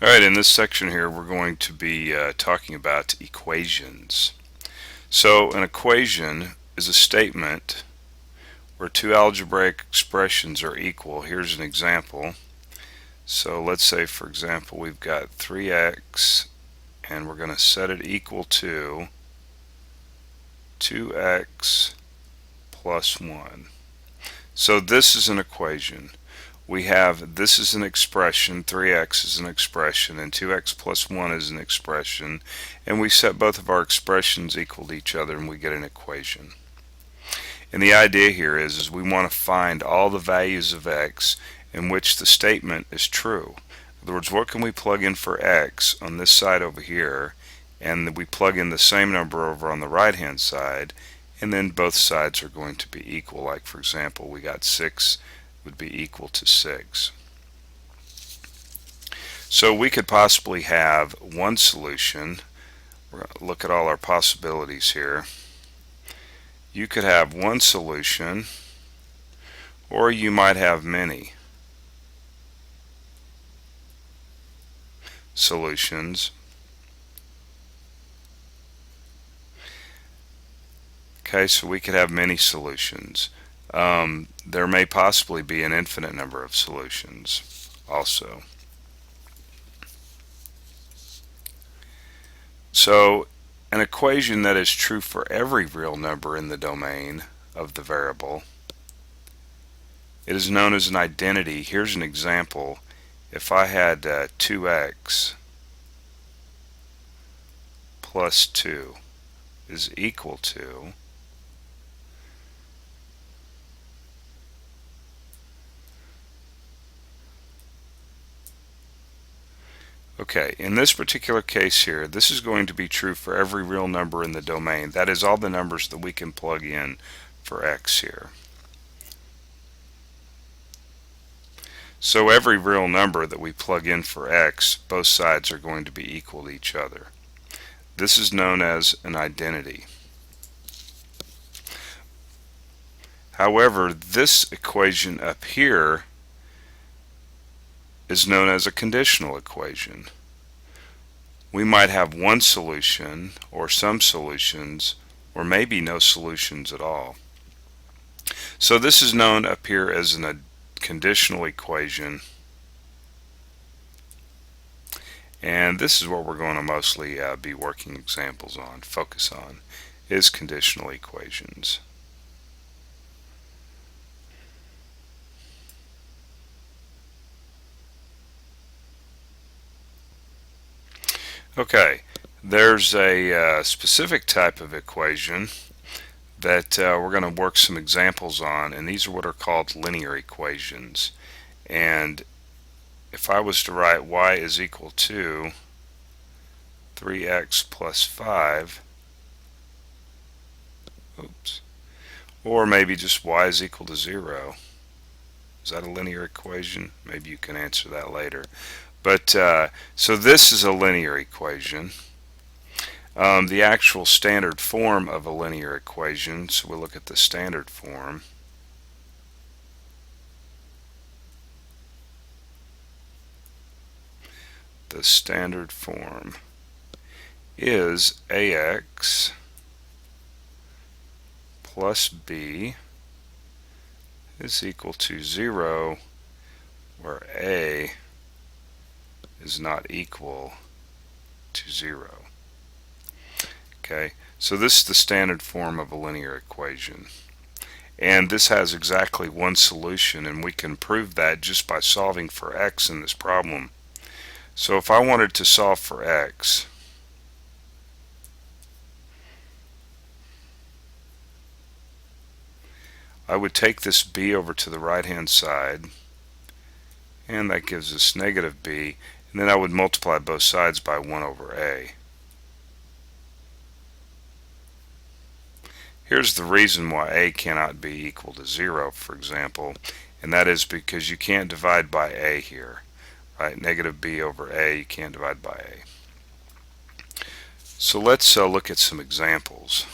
Alright, in this section here we're going to be talking about equations. So an equation is a statement where two algebraic expressions are equal. Here's an example. So let's say, for example, we've got 3x and we're going to set it equal to 2x plus 1. So this is an equation. We have, this is an expression, 3x is an expression, and 2x plus 1 is an expression, and we set both of our expressions equal to each other and we get an equation. And the idea here is we want to find all the values of x in which the statement is true. In other words, what can we plug in for x on this side over here, and we plug in the same number over on the right hand side, and then both sides are going to be equal. Like, for example, we got 6 would be equal to 6. So we could possibly have one solution. We're going to look at all our possibilities here. You could have one solution, or you might have many solutions. Okay, so we could have many solutions. There may possibly be an infinite number of solutions also. So an equation that is true for every real number in the domain of the variable, it is known as an identity. Here's an example. If I had 2x plus 2 is equal to Okay, in this particular case here, this is going to be true for every real number in the domain. That is all the numbers that we can plug in for x here. So every real number that we plug in for x, both sides are going to be equal to each other. This is known as an identity. However, this equation up here is known as a conditional equation. We might have one solution, or some solutions, or maybe no solutions at all. So this is known up here as a conditional equation, and this is what we're going to mostly be working examples on, focus on, is conditional equations. Okay, there's a specific type of equation that we're going to work some examples on, and these are what are called linear equations. And if I was to write y is equal to 3x plus 5, or maybe just y is equal to 0, is that a linear equation? Maybe you can answer that later. But so this is a linear equation. The actual standard form of a linear equation, so we'll look at the standard form. The standard form is ax plus b is equal to 0, where a is not equal to 0. Okay, so this is the standard form of a linear equation. And this has exactly one solution, and we can prove that just by solving for x in this problem. So if I wanted to solve for x, I would take this b over to the right hand side, and that gives us negative b, and then I would multiply both sides by 1 over a. Here's the reason why a cannot be equal to 0, for example, and that is because you can't divide by a here. Right? Negative b over a, you can't divide by a. So let's look at some examples.